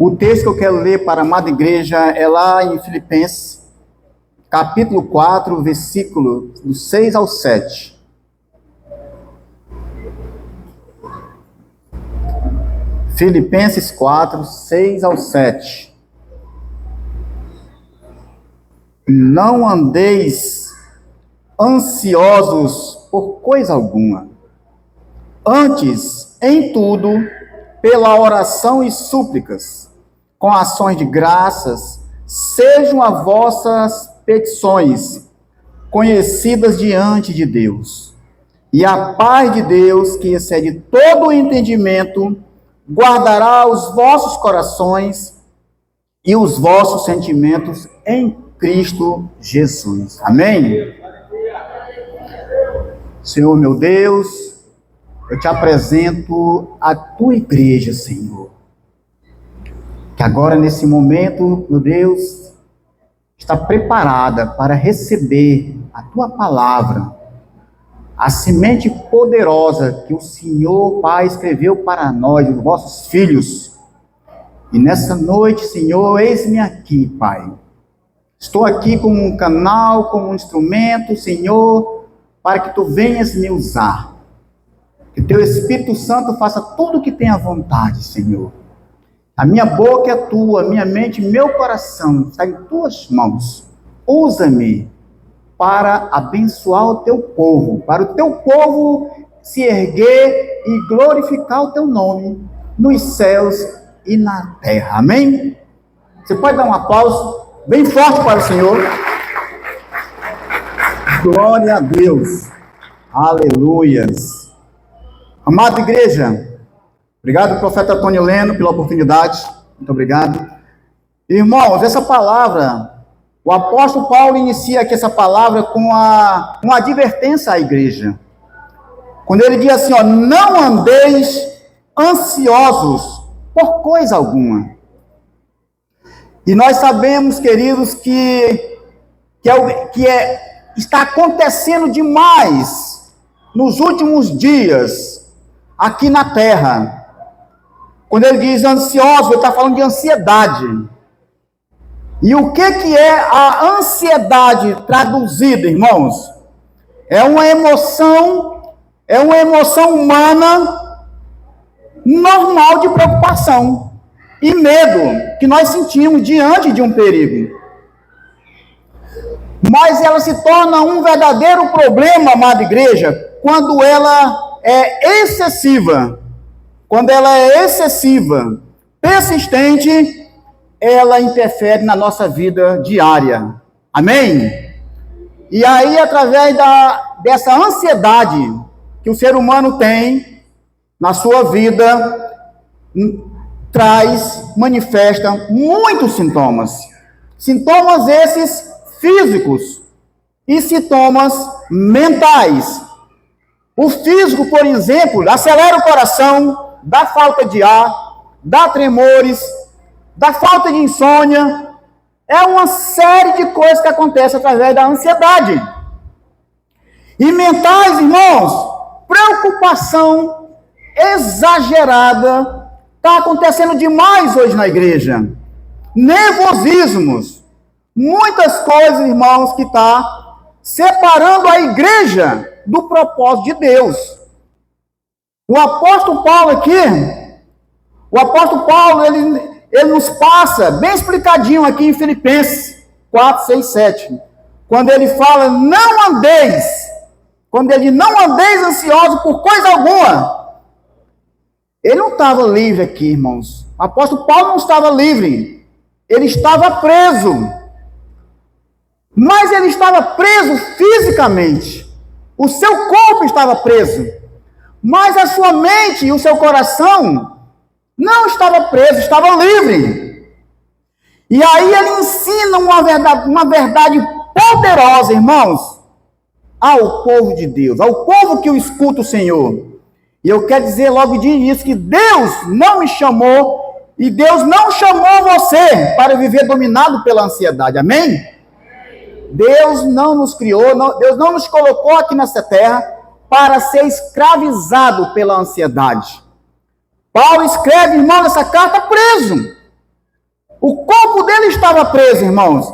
O texto que eu quero ler para a amada igreja é lá em Filipenses, capítulo 4, versículo do 6 ao 7. Filipenses 4, 6 ao 7. Não andeis ansiosos por coisa alguma. Antes, em tudo, pela oração e súplicas, com ações de graças, sejam as vossas petições conhecidas diante de Deus. E a paz de Deus, que excede todo o entendimento, guardará os vossos corações e os vossos sentimentos em Cristo Jesus. Amém? Senhor meu Deus, eu te apresento a tua igreja, Senhor. Que agora, nesse momento, meu Deus, está preparada para receber a tua palavra, a semente poderosa que o Senhor, Pai, escreveu para nós, os vossos filhos. E nessa noite, Senhor, eis-me aqui, Pai. Estou aqui como um canal, como um instrumento, Senhor, para que tu venhas me usar. Que teu Espírito Santo faça tudo o que tem à vontade, Senhor. A minha boca é tua, a minha mente, meu coração está em tuas mãos. Usa-me para abençoar o teu povo, para o teu povo se erguer e glorificar o teu nome nos céus e na terra. Amém? Você pode dar um aplauso bem forte para o Senhor? Glória a Deus. Aleluias. Amada igreja, obrigado, profeta Antônio Leno, pela oportunidade. Muito obrigado. Irmãos, essa palavra, o apóstolo Paulo inicia aqui essa palavra com uma advertência à igreja. Quando ele diz assim, não andeis ansiosos por coisa alguma. E nós sabemos, queridos, que está acontecendo demais nos últimos dias aqui na terra. Quando ele diz ansioso, ele está falando de ansiedade. E o que é a ansiedade traduzida, irmãos? É uma emoção humana normal de preocupação e medo que nós sentimos diante de um perigo. Mas ela se torna um verdadeiro problema, amada igreja, quando ela é excessiva. Quando ela é excessiva, persistente, ela interfere na nossa vida diária. Amém? E aí, através dessa ansiedade que o ser humano tem na sua vida, manifesta muitos sintomas. Sintomas esses físicos e sintomas mentais. O físico, por exemplo, acelera o coração, dá falta de ar, dá tremores, dá falta de insônia. É uma série de coisas que acontecem através da ansiedade. E mentais, irmãos, preocupação exagerada está acontecendo demais hoje na igreja. Nervosismos, muitas coisas, irmãos, que está separando a igreja do propósito de Deus. O apóstolo Paulo, ele nos passa bem explicadinho aqui em Filipenses 4, 6, 7. Quando ele fala, não andeis ansiosos por coisa alguma. Ele não estava livre aqui, irmãos. O apóstolo Paulo não estava livre. Ele estava preso. Mas ele estava preso fisicamente. O seu corpo estava preso. Mas a sua mente e o seu coração não estava preso, estava livre. E aí ele ensina uma verdade poderosa, irmãos, ao povo de Deus, ao povo que o escuta o Senhor. E eu quero dizer logo de início que Deus não me chamou e Deus não chamou você para viver dominado pela ansiedade, amém? Deus não nos criou, Deus não nos colocou aqui nessa terra para ser escravizado pela ansiedade. Paulo escreve, irmão, nessa carta preso. O corpo dele estava preso, irmãos,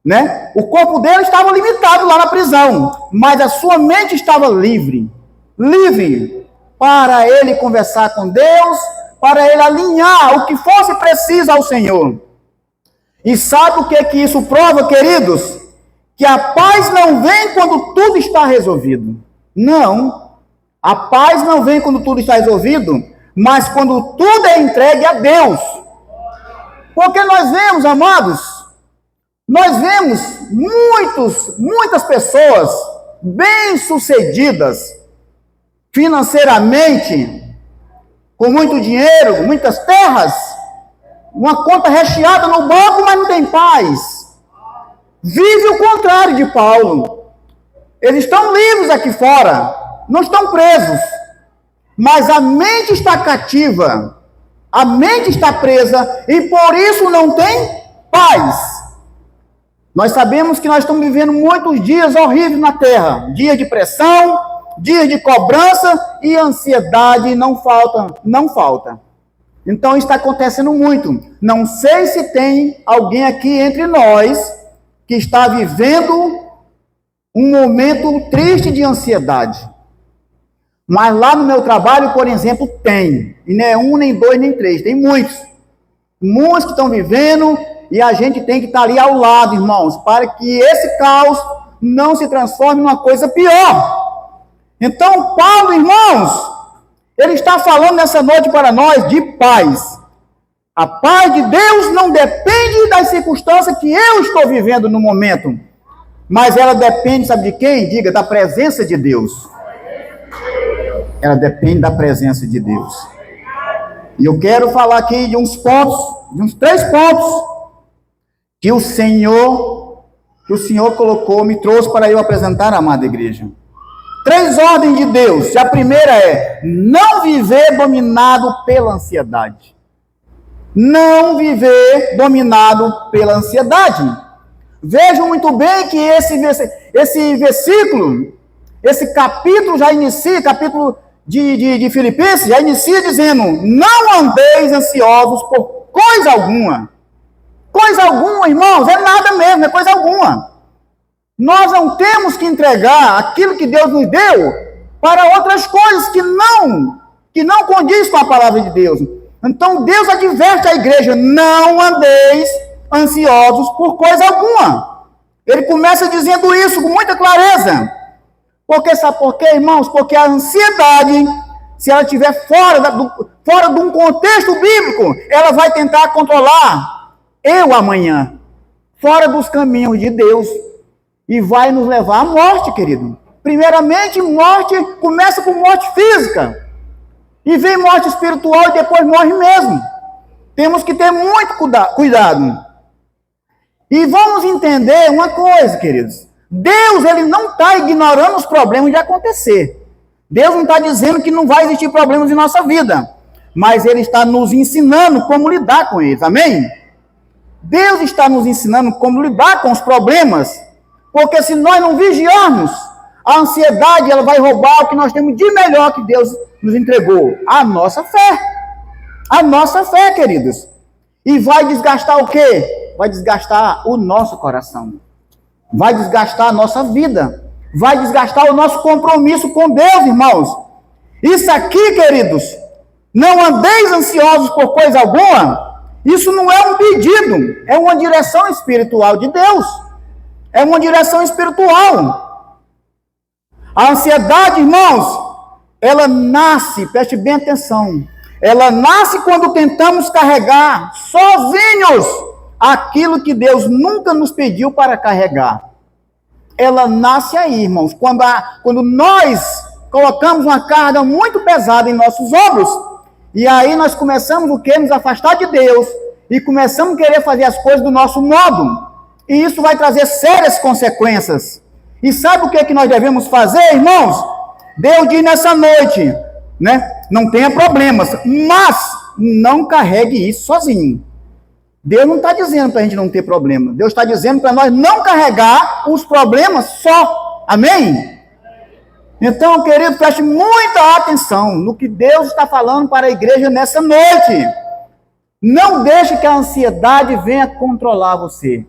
né? O corpo dele estava limitado lá na prisão, mas a sua mente estava livre, livre para ele conversar com Deus, para ele alinhar o que fosse preciso ao Senhor. E sabe o que isso prova, queridos? Que a paz não vem quando tudo está resolvido. Não. A paz não vem quando tudo está resolvido, mas quando tudo é entregue a Deus. Porque nós vemos, amados, nós vemos muitas pessoas bem-sucedidas financeiramente, com muito dinheiro, muitas terras, uma conta recheada no banco, mas não tem paz. Vive o contrário de Paulo. Eles estão livres aqui fora, não estão presos, mas a mente está cativa, a mente está presa e por isso não tem paz. Nós sabemos que nós estamos vivendo muitos dias horríveis na terra, dias de pressão, dias de cobrança e ansiedade não falta. Então está acontecendo muito. Não sei se tem alguém aqui entre nós que está vivendo um momento triste de ansiedade. Mas lá no meu trabalho, por exemplo, tem. E não é um, nem dois, nem três. Tem muitos. Muitos que estão vivendo e a gente tem que estar ali ao lado, irmãos, para que esse caos não se transforme numa coisa pior. Então, Paulo, irmãos, ele está falando nessa noite para nós de paz. A paz de Deus não depende das circunstâncias que eu estou vivendo no momento, mas ela depende, sabe de quem? Diga, da presença de Deus. Ela depende da presença de Deus. E eu quero falar aqui de uns pontos, de uns 3 pontos, que o Senhor colocou, me trouxe para eu apresentar a amada igreja. 3 ordens de Deus. A primeira é não viver dominado pela ansiedade. Não viver dominado pela ansiedade. Vejam muito bem que esse versículo, esse capítulo já inicia, capítulo de Filipenses, já inicia dizendo, não andeis ansiosos por coisa alguma. Coisa alguma, irmãos, é nada mesmo, é coisa alguma. Nós não temos que entregar aquilo que Deus nos deu para outras coisas que não condiz com a palavra de Deus. Então Deus adverte a igreja, não andeis ansiosos por coisa alguma. Ele começa dizendo isso com muita clareza. Porque sabe por quê, irmãos? Porque a ansiedade, se ela estiver fora de um contexto bíblico, ela vai tentar controlar amanhã, fora dos caminhos de Deus, e vai nos levar à morte, querido. Primeiramente, morte começa com morte física, e vem morte espiritual e depois morre mesmo. Temos que ter muito cuidado. E vamos entender uma coisa, queridos. Deus, ele não está ignorando os problemas de acontecer. Deus não está dizendo que não vai existir problemas em nossa vida, mas ele está nos ensinando como lidar com eles, amém? Deus está nos ensinando como lidar com os problemas, porque se nós não vigiarmos, a ansiedade ela vai roubar o que nós temos de melhor que Deus nos entregou, a nossa fé. A nossa fé, queridos. E vai desgastar o quê? Vai desgastar o nosso coração. Vai desgastar a nossa vida. Vai desgastar o nosso compromisso com Deus, irmãos. Isso aqui, queridos, não andeis ansiosos por coisa alguma. Isso não é um pedido, é uma direção espiritual de Deus. É uma direção espiritual. A ansiedade, irmãos, ela nasce, preste bem atenção, ela nasce quando tentamos carregar sozinhos aquilo que Deus nunca nos pediu para carregar. Ela nasce aí, irmãos, quando nós colocamos uma carga muito pesada em nossos ombros, e aí nós começamos o quê? Nos afastar de Deus, e começamos a querer fazer as coisas do nosso modo, e isso vai trazer sérias consequências. E sabe o que nós devemos fazer, irmãos? Deus diz nessa noite, né? Não tenha problemas, mas não carregue isso sozinho. Deus não está dizendo para a gente não ter problema. Deus está dizendo para nós não carregar os problemas só. Amém? Então, querido, preste muita atenção no que Deus está falando para a igreja nessa noite. Não deixe que a ansiedade venha controlar você.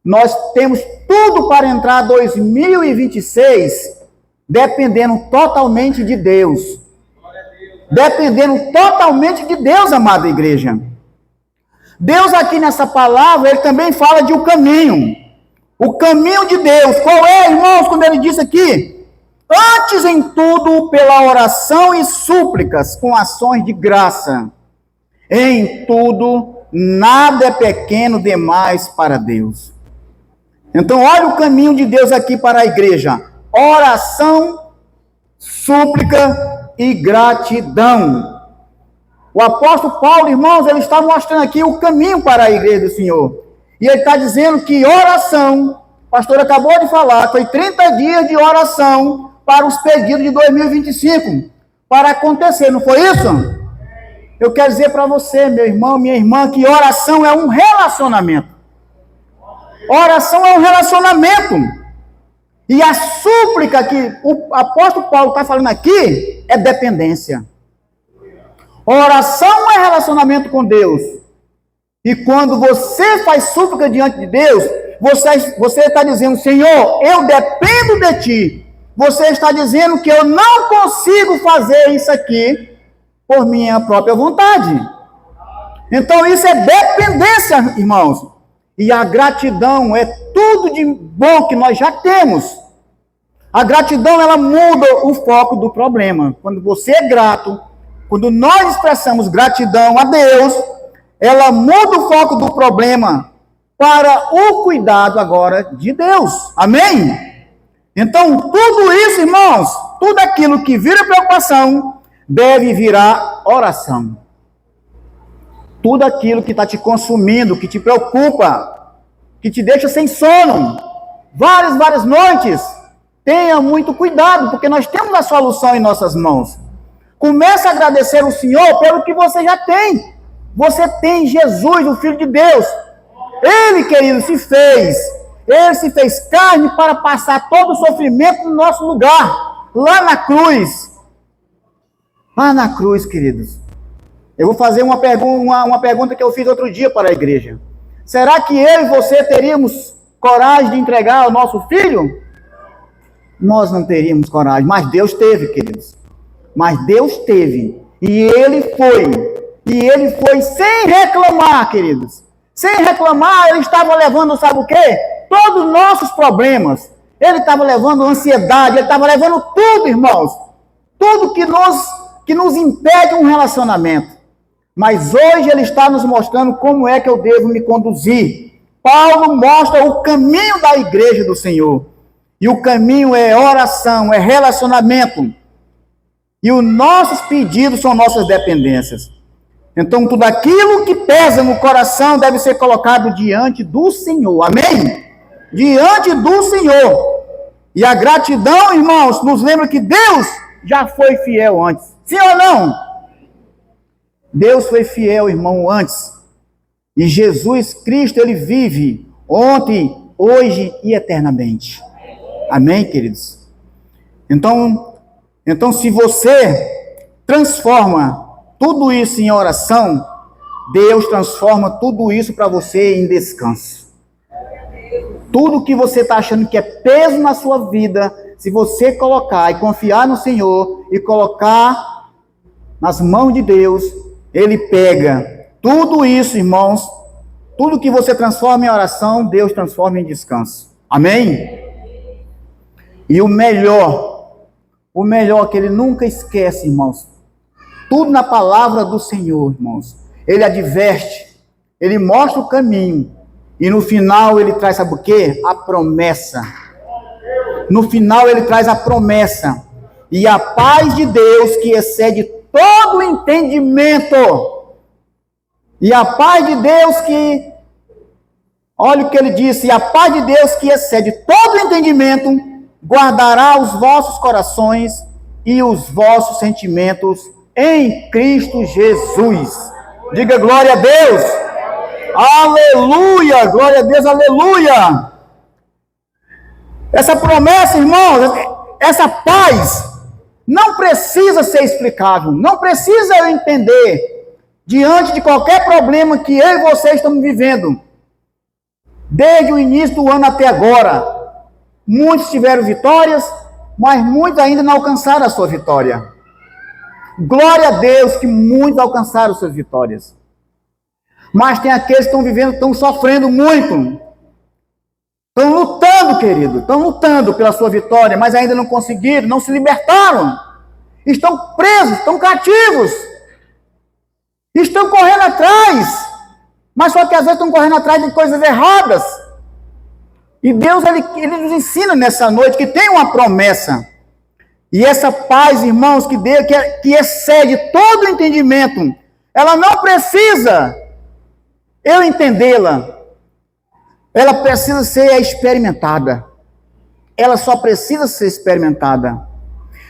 Nós temos tudo para entrar 2026 dependendo totalmente de Deus. Dependendo totalmente de Deus, amada igreja. Deus aqui nessa palavra, ele também fala de um caminho. O caminho de Deus. Qual é, irmãos, quando ele disse aqui? Antes em tudo, pela oração e súplicas, com ações de graça. Em tudo, nada é pequeno demais para Deus. Então, olha o caminho de Deus aqui para a igreja. Oração, súplica e gratidão. O apóstolo Paulo, irmãos, ele está mostrando aqui o caminho para a igreja do Senhor. E ele está dizendo que oração, o pastor acabou de falar, foi 30 dias de oração para os pedidos de 2025, para acontecer, não foi isso? Eu quero dizer para você, meu irmão, minha irmã, que oração é um relacionamento. Oração é um relacionamento. E a súplica que o apóstolo Paulo está falando aqui é dependência. Oração é relacionamento com Deus. E quando você faz súplica diante de Deus, você está dizendo, Senhor, eu dependo de Ti. Você está dizendo que eu não consigo fazer isso aqui por minha própria vontade. Então isso é dependência, irmãos. E a gratidão é tudo de bom que nós já temos. A gratidão, ela muda o foco do problema. Quando você é grato, quando nós expressamos gratidão a Deus, ela muda o foco do problema para o cuidado agora de Deus. Amém? Então, tudo isso, irmãos, tudo aquilo que vira preocupação, deve virar oração. Tudo aquilo que está te consumindo, que te preocupa, que te deixa sem sono, várias noites, tenha muito cuidado, porque nós temos a solução em nossas mãos. Comece a agradecer o Senhor pelo que você já tem. Você tem Jesus, o Filho de Deus. Ele, querido, Ele se fez carne para passar todo o sofrimento no nosso lugar, lá na cruz. Lá na cruz, queridos. Eu vou fazer uma pergunta que eu fiz outro dia para a igreja. Será que eu e você teríamos coragem de entregar o nosso filho? Nós não teríamos coragem, mas Deus teve, queridos. Mas Deus teve. E Ele foi sem reclamar, queridos. Sem reclamar, Ele estava levando, sabe o quê? Todos os nossos problemas. Ele estava levando ansiedade, Ele estava levando tudo, irmãos. Tudo que nos impede um relacionamento. Mas hoje Ele está nos mostrando como é que eu devo me conduzir. Paulo mostra o caminho da igreja do Senhor. E o caminho é oração, é relacionamento. E os nossos pedidos são nossas dependências. Então, tudo aquilo que pesa no coração deve ser colocado diante do Senhor. Amém? Diante do Senhor. E a gratidão, irmãos, nos lembra que Deus já foi fiel antes. Sim ou não? Deus foi fiel, irmão, antes. E Jesus Cristo, Ele vive ontem, hoje e eternamente. Amém, queridos? Então, se você transforma tudo isso em oração, Deus transforma tudo isso para você em descanso. Tudo que você está achando que é peso na sua vida, se você colocar e confiar no Senhor e colocar nas mãos de Deus, Ele pega tudo isso, irmãos, tudo que você transforma em oração, Deus transforma em descanso. Amém? E o melhor que Ele nunca esquece, irmãos, tudo na palavra do Senhor, irmãos. Ele adverte, Ele mostra o caminho. E no final Ele traz, sabe o quê? A promessa. No final Ele traz a promessa. E a paz de Deus que excede todo o entendimento. E a paz de Deus que... Olha o que Ele disse. E a paz de Deus que excede todo o entendimento guardará os vossos corações e os vossos sentimentos em Cristo Jesus. Diga glória a Deus. Aleluia, glória a Deus, aleluia. Essa promessa, irmãos, essa paz não precisa ser explicável, não precisa eu entender, diante de qualquer problema que eu e você estamos vivendo, desde o início do ano até agora. Muitos tiveram vitórias, mas muitos ainda não alcançaram a sua vitória. Glória a Deus que muitos alcançaram suas vitórias. Mas tem aqueles que estão vivendo, estão sofrendo muito. Estão lutando, querido, estão lutando pela sua vitória, mas ainda não conseguiram, não se libertaram. Estão presos, estão cativos. Estão correndo atrás, mas só que às vezes estão correndo atrás de coisas erradas. E Deus, Ele nos ensina nessa noite que tem uma promessa. E essa paz, irmãos, que excede todo o entendimento, ela não precisa eu entendê-la. Ela precisa ser experimentada. Ela só precisa ser experimentada.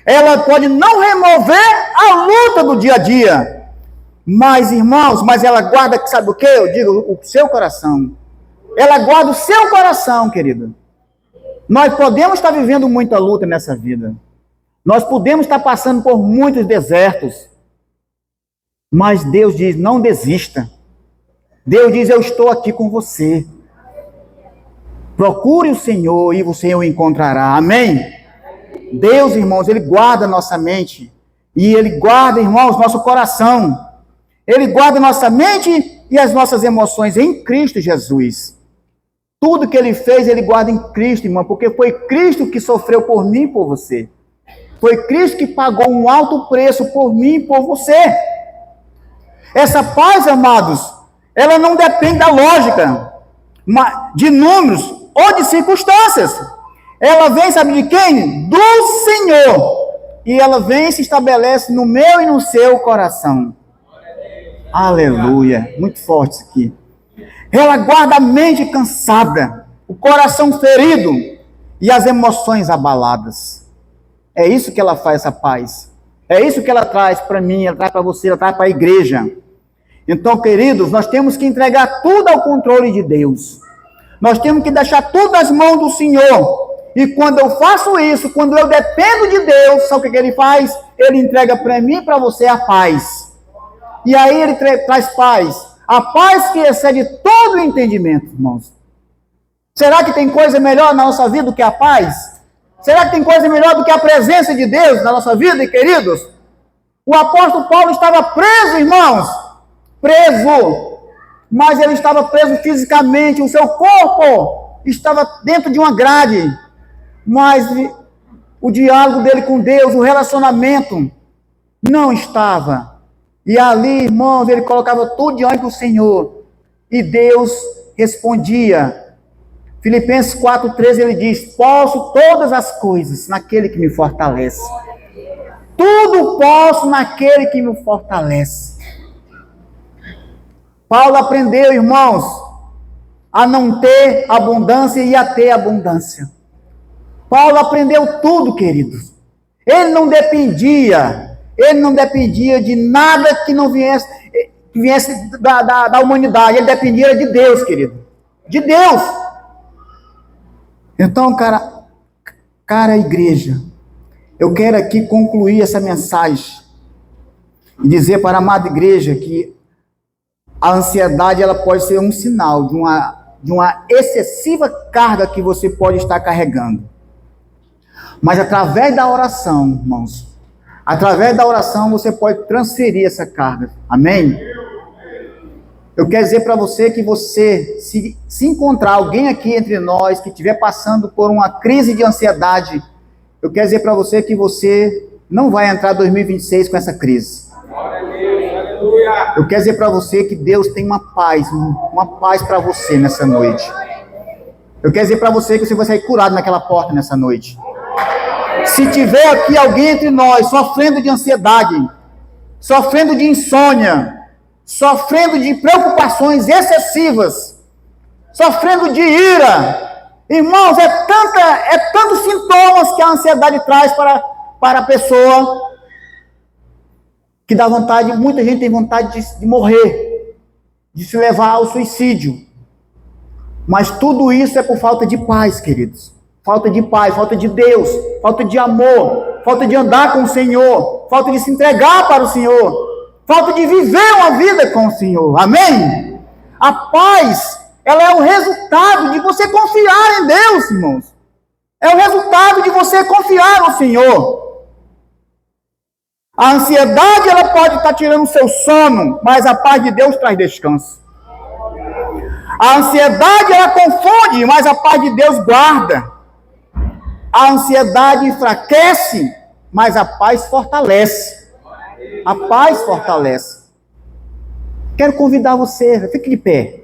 Ela pode não remover a luta do dia a dia. Mas, irmãos, ela guarda, sabe o que? Eu digo, o seu coração. Ela guarda o seu coração, querido. Nós podemos estar vivendo muita luta nessa vida. Nós podemos estar passando por muitos desertos. Mas Deus diz, não desista. Deus diz, eu estou aqui com você. Procure o Senhor e o Senhor o encontrará. Amém? Deus, irmãos, Ele guarda nossa mente. E Ele guarda, irmãos, nosso coração. Ele guarda nossa mente e as nossas emoções em Cristo Jesus. Tudo que Ele fez, Ele guarda em Cristo, irmão, porque foi Cristo que sofreu por mim e por você. Foi Cristo que pagou um alto preço por mim e por você. Essa paz, amados, ela não depende da lógica, de números ou de circunstâncias. Ela vem, sabe de quem? Do Senhor. E ela vem e se estabelece no meu e no seu coração. Aleluia. Muito forte isso aqui. Ela guarda a mente cansada, o coração ferido e as emoções abaladas. É isso que ela faz, essa paz. É isso que ela traz para mim, ela traz para você, ela traz para a igreja. Então, queridos, nós temos que entregar tudo ao controle de Deus. Nós temos que deixar tudo nas mãos do Senhor. E quando eu faço isso, quando eu dependo de Deus, sabe o que Ele faz? Ele entrega para mim e para você a paz. E aí Ele traz paz. A paz que excede todo o entendimento, irmãos. Será que tem coisa melhor na nossa vida do que a paz? Será que tem coisa melhor do que a presença de Deus na nossa vida, queridos? O apóstolo Paulo estava preso, irmãos. Preso. Mas ele estava preso fisicamente. O seu corpo estava dentro de uma grade. Mas o diálogo dele com Deus, o relacionamento, não estava. E ali, irmãos, ele colocava tudo diante do Senhor. E Deus respondia. Filipenses 4,13, ele diz, posso todas as coisas naquele que me fortalece. Tudo posso naquele que me fortalece. Paulo aprendeu, irmãos, a não ter abundância e a ter abundância. Paulo aprendeu tudo, queridos. Ele não dependia de nada que não viesse da humanidade. Ele dependia de Deus, querido. De Deus. Então, cara igreja, eu quero aqui concluir essa mensagem e dizer para a amada igreja que a ansiedade ela pode ser um sinal de uma excessiva carga que você pode estar carregando. Mas através da oração, irmãos, através da oração você pode transferir essa carga. Amém? Eu quero dizer para você que você, se encontrar alguém aqui entre nós que estiver passando por uma crise de ansiedade, eu quero dizer para você que você não vai entrar em 2026 com essa crise. Eu quero dizer para você que Deus tem uma paz para você nessa noite. Eu quero dizer para você que você vai sair curado naquela porta nessa noite. Se tiver aqui alguém entre nós sofrendo de ansiedade, sofrendo de insônia, sofrendo de preocupações excessivas, sofrendo de ira, irmãos, é tantos sintomas que a ansiedade traz para a pessoa, que dá vontade, muita gente tem vontade de morrer, de se levar ao suicídio. Mas tudo isso é por falta de paz, queridos. Falta de paz, falta de Deus, falta de amor, falta de andar com o Senhor, falta de se entregar para o Senhor. falta de viver uma vida com o Senhor. Amém? A paz, ela é o resultado de você confiar em Deus, irmãos. É o resultado de você confiar no Senhor. A ansiedade, ela pode estar tirando o seu sono, mas a paz de Deus traz descanso. A ansiedade, ela confunde, mas a paz de Deus guarda. A ansiedade enfraquece, mas a paz fortalece. A paz fortalece. Quero convidar você, fique de pé.